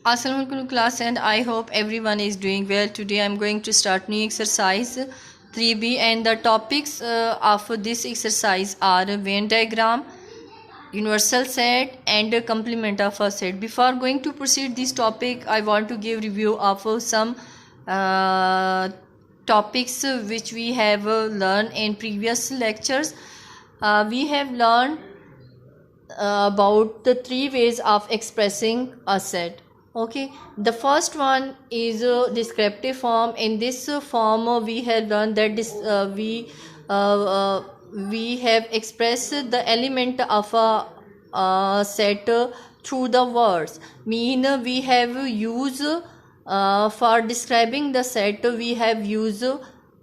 Assalamualaikum class, and I hope everyone is doing well. Today I'm going to start new exercise 3B, and the topics of this exercise are Venn diagram, universal set, and complement of a set. Before going to proceed this topic, I want to give review of some topics which we have learned in previous lectures. We have learned about the three ways of expressing a set. Okay, the first one is descriptive form. In this form we have learned that we have expressed the element of a set through the words. We have used for describing the set, we have used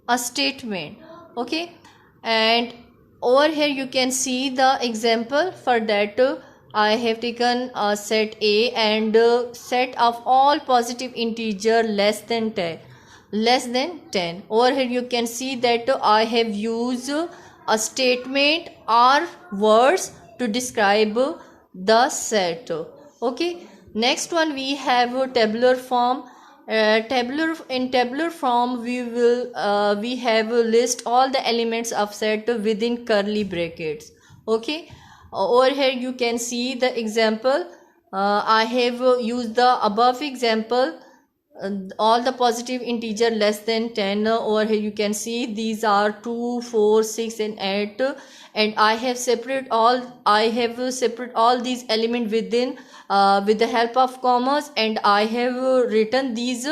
a statement. Okay, and over here you can see the example. For that I have taken a set A and set of all positive integer less than 10. Over here you can see that I have used a statement or words to describe the set. Okay, next one we have a tabular form. Tabular form we have a list all the elements of set within curly brackets. Okay, over here you can see the example. I have used the above example, all the positive integer less than 10. Over here you can see these are 2, 4, 6 and 8, and I have separate all these elements within with the help of commas, and I have written these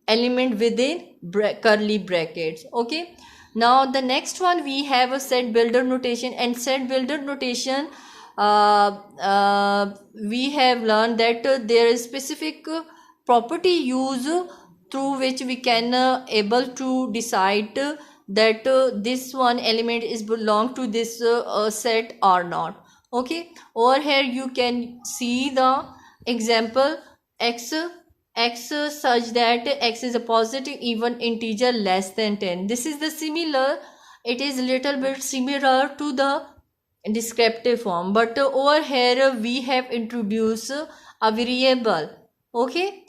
element within curly brackets. Okay, now the next one we have a set builder notation. And set builder notation, we have learned that there is specific property use through which we can able to decide that this one element is belong to this set or not. Okay, over here you can see the example x such that x is a positive even integer less than 10. This is the similar, it is little bit similar to the descriptive form, but over here we have introduced a variable. Okay,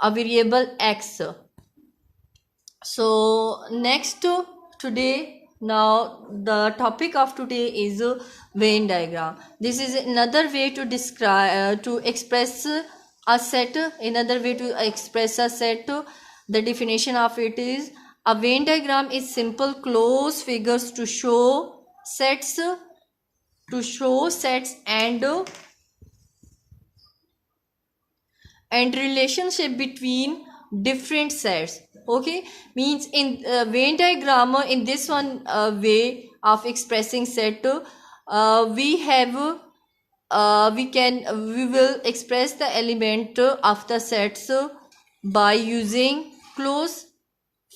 a variable x. So next today, now the topic of today is Venn diagram. This is another way to describe to express a set. Another way to express a set. The definition of it is a Venn diagram is simple closed figures to show sets and relationship between different sets. Okay, means in Venn diagram, in this one way of expressing set, we will express the element of the sets by using close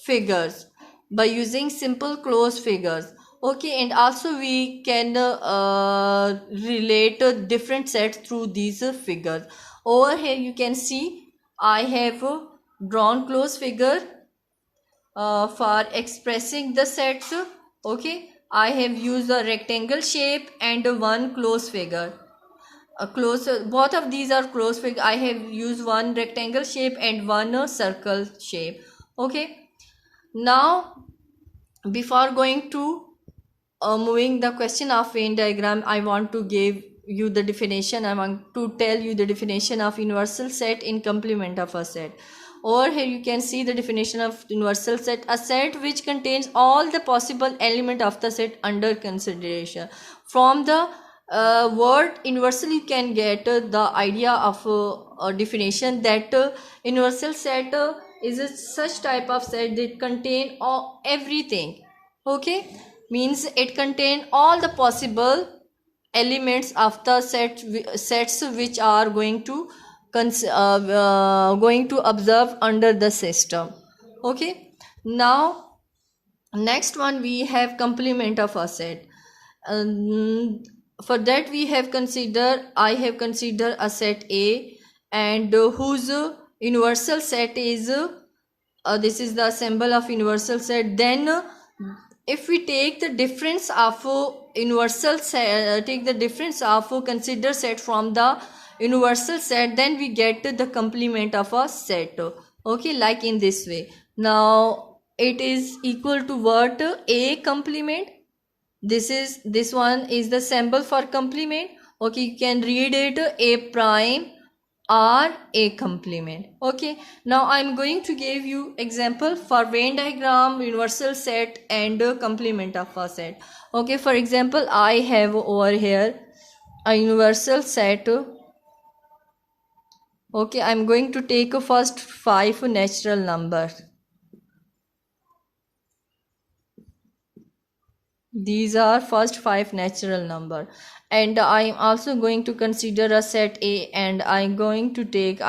figures, by using simple close figures. Okay, and also we can relate different sets through these figures. Over here you can see I have drawn close figure for expressing the sets. Okay, I have used a rectangle shape and one close figure. Both of these are close figure. I have used one rectangle shape and one circle shape. Okay, now before going to moving the question of Venn diagram, I want to give you the definition. I want to tell you the definition of universal set in complement of a set. Over here you can see the definition of universal set: a set which contains all the possible element of the set under consideration. From the word universal you can get the idea of a definition that universal set is a such type of set that contain everything. Okay, means it contain all the possible elements of the sets which are going to observe under the system. Okay, now next one we have complement of a set. For that I have considered a set A, and whose universal set is this is the symbol of universal set. Then if we take the difference of universal set, take the difference of consider set from the universal set, then we get the complement of a set. Okay, like in this way. Now it is equal to what? A complement. This one is the symbol for complement. Okay, you can read it A prime or A complement. Okay, now I'm going to give you example for Venn diagram, universal set and complement of a set. Okay, for example, I have over here a universal set. Okay, I'm going to take first 5 natural numbers. These are first 5 natural number, and I'm also going to consider a set A, and I'm going to take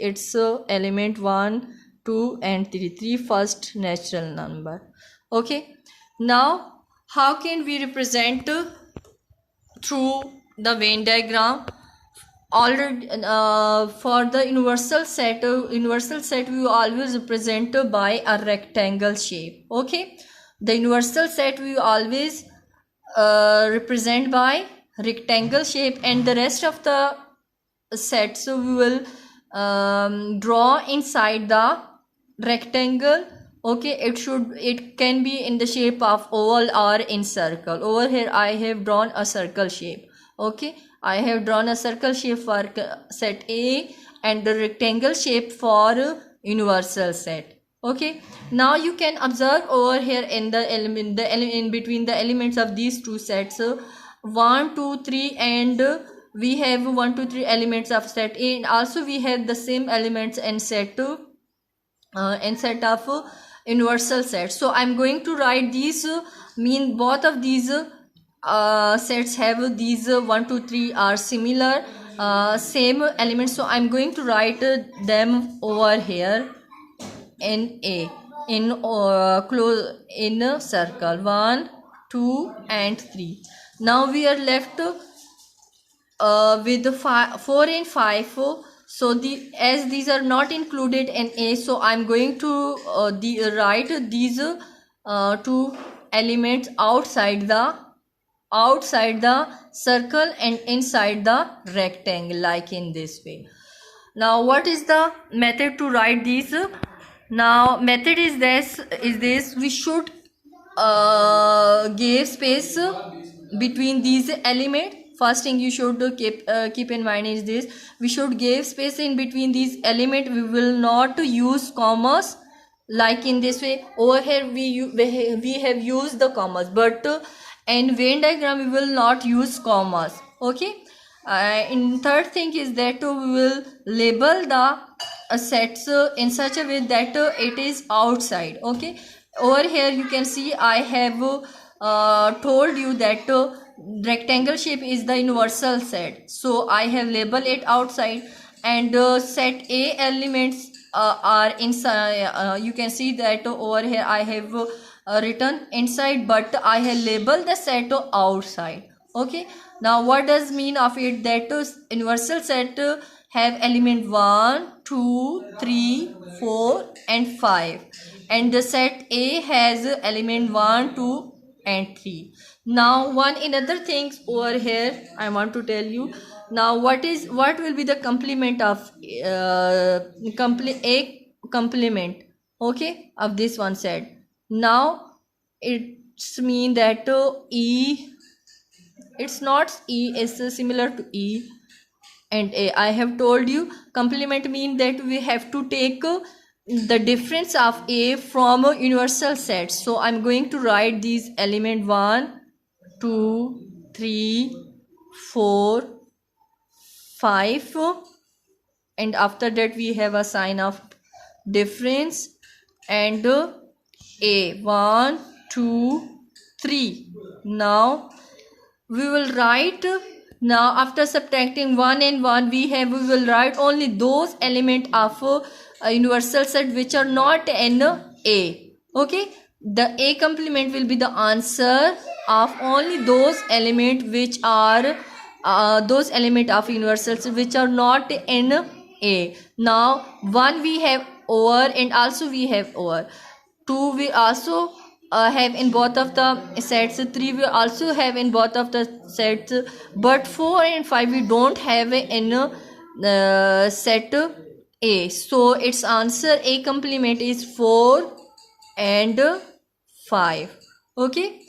its element 1, 2 and 3 first natural number. Okay, now how can we represent through the Venn diagram? Already for the universal set we always represent by a rectangle shape. Okay, the universal set we always represent by rectangle shape, and the rest of the set, so we will draw inside the rectangle. Okay, it can be in the shape of oval or in circle. Over here I have drawn a circle shape. Okay, I have drawn a circle shape for set A and the rectangle shape for universal set. Okay, now you can observe over here in the element, in between the elements of these two sets, 1 2 3, and we have 1 2 3 elements of set A, and also we have the same elements in set of universal set. So I'm going to write these mean both of these sets have these 1 2 3 are similar, same elements. So I'm going to write them over here in A, in close in a circle, 1 2 and 3. Now we are left with the 4 and 5. So as these are not included in A, so I'm going to write these two elements outside the circle and inside the rectangle, like in this way. Now what is the method to write these? Now method is this: we should give space between these elements. First thing you should keep in mind is this: we should give space in between these elements. We will not use commas, like in this way. Over here we have used the commas, but in Venn diagram we will not use commas. Okay, and third thing is that we will label the sets in such a way that it is outside. Okay, over here you can see I have told you that rectangle shape is the universal set, so I have labeled it outside, and set A elements are inside. You can see that over here I have written inside, but I have labeled the set outside. Okay, now what does mean of it? That universal set have element 1 2 3 4 and 5, and the set A has element 1 2 and 3. Now one another things over here I want to tell you. Now what will be the complement of A complement, okay, of this one set? Now it's mean that E, it's not E, it's similar to E and A. I have told you complement mean that we have to take the difference of A from a universal set. So I'm going to write these element 1 2 3 4 5, and after that we have a sign of difference, and A 1 2 3. Now we will write, now after subtracting 1 and 1 we will write only those element of a universal set which are not in A. Okay, the A complement will be the answer of only those element which are those element of universal set which are not in A. Now 1 we have over, and also we have over. 2 we also have in both of the sets. 3 we also have in both of the sets, but 4 and 5 we don't have in set A. So its answer A complement is 4 and 5. Okay.